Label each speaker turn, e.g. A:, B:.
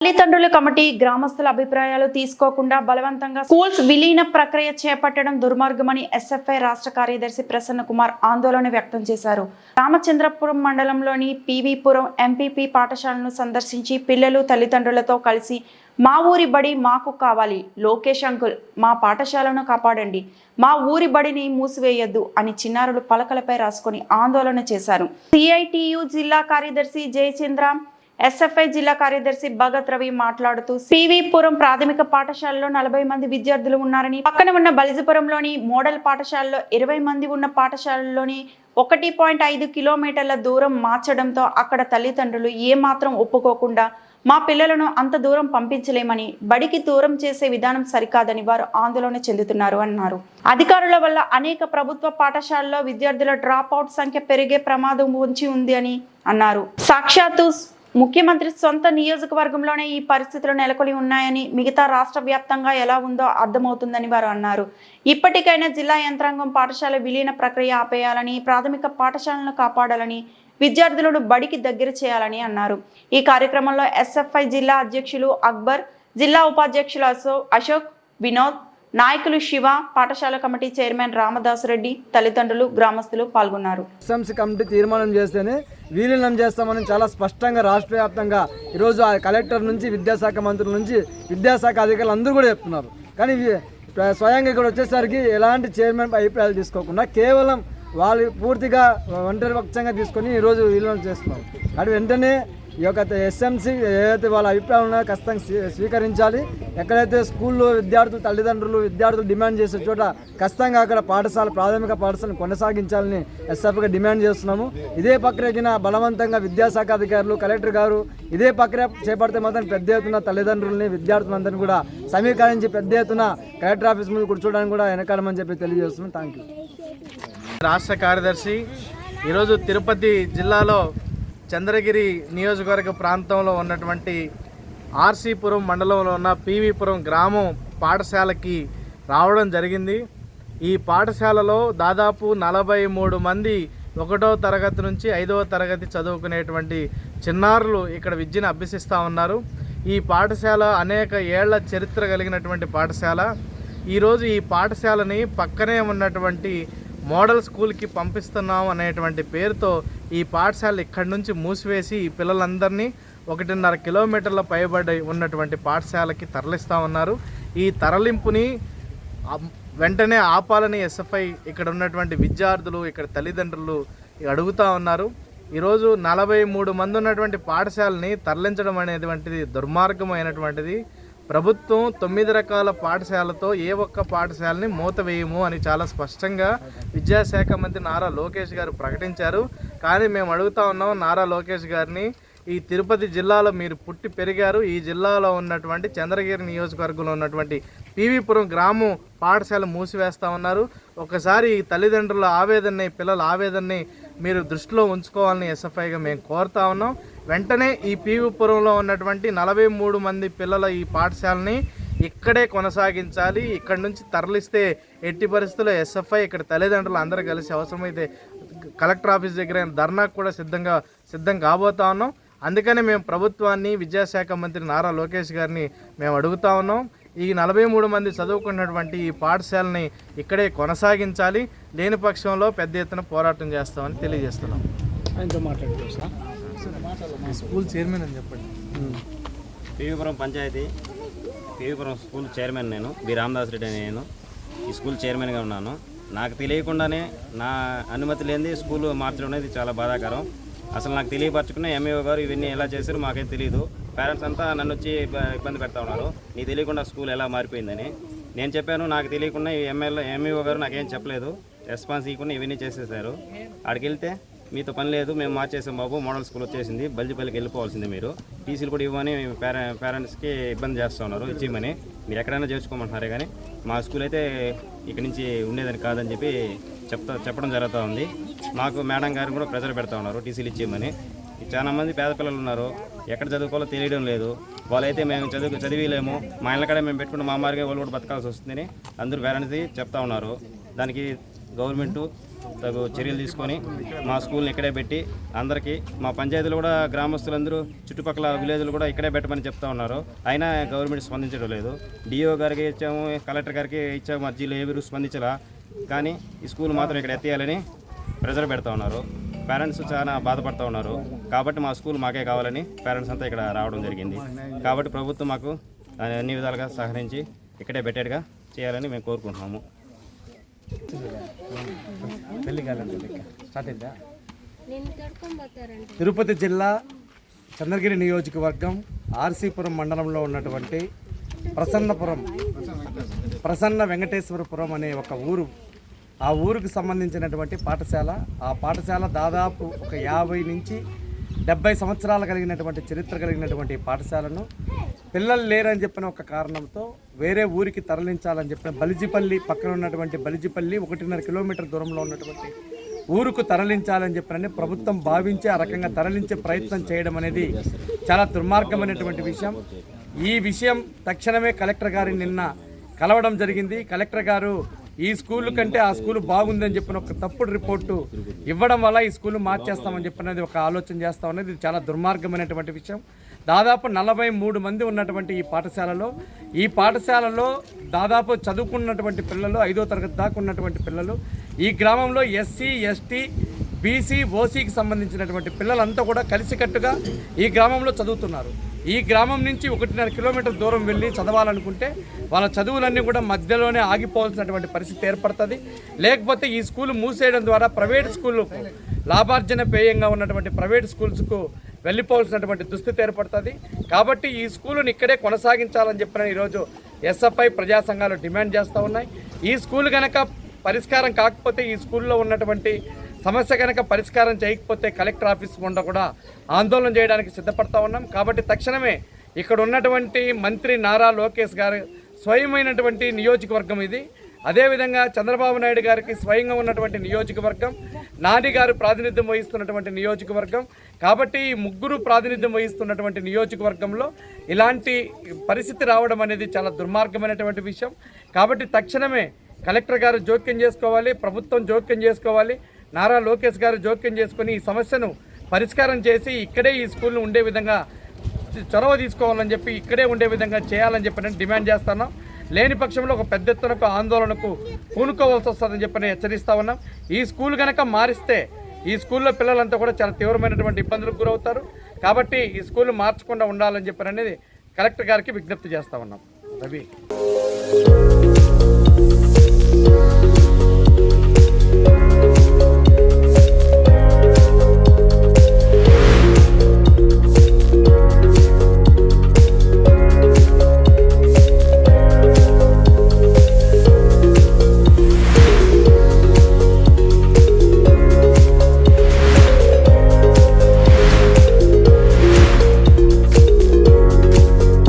A: తల్లిదండ్రుల కమిటీ గ్రామస్తుల అభిప్రాయాలు తీసుకోకుండా బలవంతంగా స్కూల్స్ విలీన ప్రక్రియ చేపట్టడం దుర్మార్గమని ఎస్ఎఫ్ఐ రాష్ట్ర కార్యదర్శి ప్రసన్న కుమార్ ఆందోళన వ్యక్తం చేశారు. రామచంద్రపురం మండలంలోని పీవీపురం ఎంపీపీ పాఠశాలను సందర్శించి పిల్లలు తల్లిదండ్రులతో కలిసి మా ఊరి బడి మాకు కావాలి, లోకేష్ అంకుల్ మా పాఠశాలను కాపాడండి, మా ఊరి బడిని మూసివేయొద్దు అని చిన్నారులు పలకలపై రాసుకొని ఆందోళన చేశారు. సిఐటియు జిల్లా కార్యదర్శి జయచంద్ర, ఎస్ఎఫ్ఐ జిల్లా కార్యదర్శి భగత్ రవి మాట్లాడుతూ పీవీపురం ప్రాథమిక పాఠశాలలో 40 మంది విద్యార్థులు ఉన్నారని, పక్కన ఉన్న బలిజపురంలోని మోడల్ పాఠశాలలో 20 మంది ఉన్న పాఠశాలలోని 1.5 కిలోమీటర్ల దూరం మార్చడంతో అక్కడ తల్లిదండ్రులు ఏమాత్రం ఒప్పుకోకుండా మా పిల్లలను అంత దూరం పంపించలేమని, బడికి దూరం చేసే విధానం సరికాదని వారు ఆందోళన చెందుతున్నారు అన్నారు. అధికారుల వల్ల అనేక ప్రభుత్వ పాఠశాలలో విద్యార్థుల డ్రాప్ అవుట్ సంఖ్య పెరిగే ప్రమాదం ఉంచి ఉంది అని అన్నారు. సాక్షాత్తు ముఖ్యమంత్రి సొంత నియోజకవర్గంలోనే ఈ పరిస్థితులు నెలకొని ఉన్నాయని, మిగతా రాష్ట్ర వ్యాప్తంగా ఎలా ఉందో అర్థమవుతుందని వారు అన్నారు. ఇప్పటికైనా జిల్లా యంత్రాంగం పాఠశాల విలీన ప్రక్రియ ఆపేయాలని, ప్రాథమిక పాఠశాలను కాపాడాలని, విద్యార్థులను బడికి దగ్గర చేయాలని అన్నారు. ఈ కార్యక్రమంలో ఎస్ఎఫ్ఐ జిల్లా అధ్యక్షులు అక్బర్, జిల్లా ఉపాధ్యక్షులు అశోక్, వినోద్, నాయకులు శివ, పాఠశాల కమిటీ చైర్మన్ రామదాసు రెడ్డి, తల్లిదండ్రులు, గ్రామస్తులు పాల్గొన్నారు.
B: ఎస్ఎంసీ కమిటీ తీర్మానం చేస్తేనే విలీనం చేస్తామని చాలా స్పష్టంగా రాష్ట్ర వ్యాప్తంగా ఈరోజు ఆ కలెక్టర్ నుంచి విద్యాశాఖ మంత్రుల నుంచి విద్యాశాఖ అధికారులు అందరూ కూడా చెప్తున్నారు. కానీ స్వయంగా ఇక్కడ వచ్చేసరికి ఎలాంటి చైర్మన్ అభిప్రాయాలు తీసుకోకుండా కేవలం వాళ్ళు పూర్తిగా ఒంటరి పక్షంగా తీసుకొని ఈరోజు విలీనం చేస్తున్నారు. అది వెంటనే ఈ యొక్క ఎస్ఎంసీ ఏదైతే వాళ్ళ అభిప్రాయాలు ఉన్నాయో ఖచ్చితంగా స్వీకరించాలి. ఎక్కడైతే స్కూల్లో విద్యార్థులు విద్యార్థులు డిమాండ్ చేసే చోట ఖచ్చితంగా అక్కడ ప్రాథమిక పాఠశాలను కొనసాగించాలని ఎస్ఎఫ్గా డిమాండ్ చేస్తున్నాము. ఇదే ప్రక్రియకిన బలవంతంగా విద్యాశాఖ అధికారులు, కలెక్టర్ గారు ఇదే ప్రక్రియ చేపడితే మాత్రం పెద్ద ఎత్తున తల్లిదండ్రులని, విద్యార్థులందరినీ కూడా సమీకరించి పెద్ద ఎత్తున కలెక్టర్ ఆఫీస్ ముందు కూర్చోడానికి కూడా వెనకాడమని చెప్పి తెలియజేస్తున్నాం. Thank you.
C: రాష్ట్ర కార్యదర్శి ఈరోజు తిరుపతి జిల్లాలో చంద్రగిరి నియోజకవర్గ ప్రాంతంలో ఉన్నటువంటి ఆర్సీపురం మండలంలో ఉన్న పీవీపురం గ్రామం పాఠశాలకి రావడం జరిగింది. ఈ పాఠశాలలో దాదాపు 43 మంది 1వ తరగతి నుంచి 5వ తరగతి చదువుకునేటువంటి చిన్నారులు ఇక్కడ విద్యను అభ్యసిస్తూ ఉన్నారు. ఈ పాఠశాల అనేక ఏళ్ల చరిత్ర కలిగినటువంటి పాఠశాల. ఈరోజు ఈ పాఠశాలని పక్కనే ఉన్నటువంటి మోడల్ స్కూల్కి పంపిస్తున్నాం అనేటువంటి పేరుతో ఈ పాఠశాల ఇక్కడి నుంచి మూసివేసి ఈ పిల్లలందరినీ 1.5 కిలోమీటర్ల పైబడి ఉన్నటువంటి పాఠశాలకి తరలిస్తూ ఉన్నారు. ఈ తరలింపుని వెంటనే ఆపాలని ఎస్ఎఫ్ఐ ఇక్కడ ఉన్నటువంటి విద్యార్థులు, ఇక్కడ తల్లిదండ్రులు అడుగుతూ ఉన్నారు. ఈరోజు 43 మంది ఉన్నటువంటి పాఠశాలని తరలించడం అనేటువంటిది దుర్మార్గమైనటువంటిది. ప్రభుత్వం 9 రకాల పాఠశాలతో ఏ ఒక్క పాఠశాలని మూతవేయము అని చాలా స్పష్టంగా విద్యాశాఖ మంత్రి నారా లోకేష్ గారు ప్రకటించారు. కానీ మేము అడుగుతా ఉన్నాం నారా లోకేష్ గారిని, ఈ తిరుపతి జిల్లాలో మీరు పుట్టి పెరిగారు. ఈ జిల్లాలో ఉన్నటువంటి చంద్రగిరి నియోజకవర్గంలో ఉన్నటువంటి పీవీపురం గ్రామం పాఠశాల మూసివేస్తూ ఉన్నారు. ఒకసారి తల్లిదండ్రుల ఆవేదనని, పిల్లల ఆవేదనని మీరు దృష్టిలో ఉంచుకోవాలని ఎస్ఎఫ్ఐగా మేము కోరుతా ఉన్నాం. వెంటనే ఈ పీవీపురంలో ఉన్నటువంటి 43 మంది పిల్లల ఈ పాఠశాలని ఇక్కడే కొనసాగించాలి. ఇక్కడి నుంచి తరలిస్తే ఎట్టి పరిస్థితుల్లో ఎస్ఎఫ్ఐ ఇక్కడ తల్లిదండ్రులు అందరూ కలిసి అవసరమైతే కలెక్టర్ ఆఫీస్ దగ్గర ధర్నాకు కూడా సిద్ధం కాబోతా ఉన్నాం. అందుకని మేము ప్రభుత్వాన్ని, విద్యాశాఖ మంత్రి నారా లోకేష్ గారిని మేము అడుగుతా ఉన్నాం. ఈ 43 మంది చదువుకున్నటువంటి ఈ పాఠశాలని ఇక్కడే కొనసాగించాలి. లేని పక్షంలో పెద్ద ఎత్తున పోరాటం చేస్తామని తెలియజేస్తున్నాం. స్కూల్ చైర్మన్ అని చెప్పండి.
D: పీవీపురం పంచాయతీ పీవీపురం స్కూల్ చైర్మన్ నేను, బి రామదాస్ రెడ్డి అని నేను ఈ స్కూల్ చైర్మన్గా ఉన్నాను. నాకు తెలియకుండానే నా అనుమతి లేనిది స్కూల్ మార్చడం అనేది చాలా బాధాకరం. అసలు నాకు తెలియపరచుకున్న ఎంఈఓ గారు ఇవన్నీ ఎలా చేశారు మాకేం తెలియదు. పేరెంట్స్ అంతా నన్ను వచ్చి ఇబ్బంది పెడతా ఉన్నారు, నీకు తెలియకుండా స్కూల్ ఎలా మారిపోయిందని. నేను చెప్పాను, నాకు తెలియకుండా ఈ ఎంఈఓ గారు నాకేం చెప్పలేదు, రెస్పాన్స్ ఇవ్వకుండా ఇవన్నీ చేసేసారు. ఆడికి వెళ్తే మీతో పని లేదు, మేము మార్చేసాం బాబు, మోడల్ స్కూల్ వచ్చేసింది, బల్జిపల్లికి వెళ్ళిపోవాల్సిందే, మీరు టీసీలు కూడా ఇవ్వమని పేరెంట్స్కి ఇబ్బంది చేస్తూ ఉన్నారు, ఇచ్చేయమని. మీరు ఎక్కడైనా చేసుకోమంటున్నారే కానీ మా స్కూల్ అయితే ఇక్కడి నుంచి ఉండేదని కాదని చెప్పి చెప్పడం జరుగుతూ ఉంది. మాకు మేడం గారు కూడా ప్రెజర్ పెడతా ఉన్నారు టీసీలు ఇచ్చేయమని. చాలా మంది పేద పిల్లలు ఉన్నారు, ఎక్కడ చదువుకోవాలో తెలియడం లేదు. వాళ్ళైతే మేము చదివిలేము, మా ఇళ్ళ కాడ మేము పెట్టుకుంటే మా మార్గే వాళ్ళు కూడా బతకాల్సి వస్తుందని అందరూ పేరెంట్స్ చెప్తా ఉన్నారు. దానికి గవర్నమెంటు తగు చర్యలు తీసుకొని మా స్కూల్ని ఇక్కడే పెట్టి అందరికీ మా పంచాయతీలో కూడా గ్రామస్తులందరూ చుట్టుపక్కల విలేజ్లు కూడా ఇక్కడే పెట్టమని చెప్తా ఉన్నారు. అయినా గవర్నమెంట్ స్పందించడం లేదు. డిఓ గారికి ఇచ్చాము, కలెక్టర్ గారికి ఇచ్చాము, అర్జీలు ఎవరు స్పందించలా. కానీ ఈ స్కూల్ మాత్రం ఇక్కడ ఎత్తేయాలని ప్రెజర్ పెడతా ఉన్నారు. పేరెంట్స్ చాలా బాధపడుతూ ఉన్నారు. కాబట్టి మా స్కూల్ మాకే కావాలని పేరెంట్స్ అంతా ఇక్కడ రావడం జరిగింది. కాబట్టి ప్రభుత్వం మాకు అన్ని విధాలుగా సహకరించి ఇక్కడే పెట్టేట్టుగా చేయాలని మేము కోరుకుంటున్నాము.
E: తిరుపతి జిల్లా చంద్రగిరి నియోజకవర్గం ఆర్సీపురం మండలంలో ఉన్నటువంటి ప్రసన్న వెంకటేశ్వరపురం అనే ఒక ఊరు. ఆ ఊరికి సంబంధించినటువంటి పాఠశాల. ఆ పాఠశాల దాదాపు ఒక 50 నుంచి 70 సంవత్సరాలు కలిగినటువంటి చరిత్ర కలిగినటువంటి పాఠశాలను పిల్లలు లేరని చెప్పిన ఒక కారణంతో వేరే ఊరికి తరలించాలని చెప్పిన బలిజిపల్లి పక్కన ఉన్నటువంటి బలిజిపల్లి 1.5 కిలోమీటర్ దూరంలో ఉన్నటువంటి ఊరుకు తరలించాలని చెప్పినని ప్రభుత్వం భావించి ఆ రకంగా తరలించే ప్రయత్నం చేయడం అనేది చాలా దుర్మార్గమైనటువంటి విషయం. ఈ విషయం తక్షణమే కలెక్టర్ గారిని నిన్న కలవడం జరిగింది. కలెక్టర్ గారు ఈ స్కూల్ కంటే ఆ స్కూల్ బాగుందని చెప్పిన ఒక తప్పుడు రిపోర్టు ఇవ్వడం వల్ల ఈ స్కూల్ మార్చేస్తామని చెప్పినది ఒక ఆలోచన చేస్తా ఉన్నది. ఇది చాలా దుర్మార్గమైనటువంటి విషయం. దాదాపు 43 మంది ఉన్నటువంటి ఈ పాఠశాలలో దాదాపు చదువుకున్నటువంటి పిల్లలు 5వ తరగతి దాకా ఉన్నటువంటి పిల్లలు. ఈ గ్రామంలో ఎస్సీ, ఎస్టీ, బీసీ, ఓసీకి సంబంధించినటువంటి పిల్లలంతా కూడా కలిసికట్టుగా ఈ గ్రామంలో చదువుతున్నారు. ఈ గ్రామం నుంచి 1.5 కిలోమీటర్ దూరం వెళ్ళి చదవాలనుకుంటే వాళ్ళ చదువులన్నీ కూడా మధ్యలోనే ఆగిపోవాల్సినటువంటి పరిస్థితి ఏర్పడుతుంది. లేకపోతే ఈ స్కూల్ మూసేయడం ద్వారా ప్రైవేట్ స్కూళ్ళు లాభార్జన పేయంగా ఉన్నటువంటి ప్రైవేట్ స్కూల్స్కు వెళ్ళిపోవాల్సినటువంటి దుస్థితి ఏర్పడుతుంది. కాబట్టి ఈ స్కూలుని ఇక్కడే కొనసాగించాలని చెప్పిన ఈరోజు ఎస్ఎఫ్ఐ ప్రజా సంఘాలు డిమాండ్ చేస్తూ ఉన్నాయి. ఈ స్కూల్ కనుక పరిష్కారం కాకపోతే, ఈ స్కూల్లో ఉన్నటువంటి సమస్య కనుక పరిష్కారం చేయకపోతే కలెక్టర్ ఆఫీస్ గుండా కూడా ఆందోళన చేయడానికి సిద్ధపడతా ఉన్నాం. కాబట్టి తక్షణమే ఇక్కడ ఉన్నటువంటి మంత్రి నారా లోకేష్ గారు స్వయమైనటువంటి నియోజకవర్గం ఇది. అదేవిధంగా చంద్రబాబు నాయుడు గారికి స్వయంగా ఉన్నటువంటి నియోజకవర్గం, నాని గారు ప్రాతినిధ్యం వహిస్తున్నటువంటి నియోజకవర్గం. కాబట్టి ఈ ముగ్గురు ప్రాతినిధ్యం వహిస్తున్నటువంటి నియోజకవర్గంలో ఇలాంటి పరిస్థితి రావడం అనేది చాలా దుర్మార్గమైనటువంటి విషయం. కాబట్టి తక్షణమే కలెక్టర్ గారు జోక్యం చేసుకోవాలి, ప్రభుత్వం జోక్యం చేసుకోవాలి, నారా లోకేష్ గారు జోక్యం చేసుకొని ఈ సమస్యను పరిష్కారం చేసి ఇక్కడే ఈ స్కూల్ను ఉండే విధంగా చొరవ తీసుకోవాలని చెప్పి ఇక్కడే ఉండే విధంగా చేయాలని చెప్పి నేను డిమాండ్ చేస్తున్నాం. లేని పక్షంలో ఒక పెద్ద ఎత్తునకు ఆందోళనకు పూనుకోవాల్సి వస్తుందని చెప్పి నేను హెచ్చరిస్తా ఉన్నాం. ఈ స్కూల్ కనుక మారిస్తే ఈ స్కూల్లో పిల్లలంతా కూడా చాలా తీవ్రమైనటువంటి ఇబ్బందులకు గురవుతారు. కాబట్టి ఈ స్కూల్ మార్చకుండా ఉండాలని చెప్పి అనేది కలెక్టర్ గారికి విజ్ఞప్తి చేస్తా ఉన్నాం. రవి.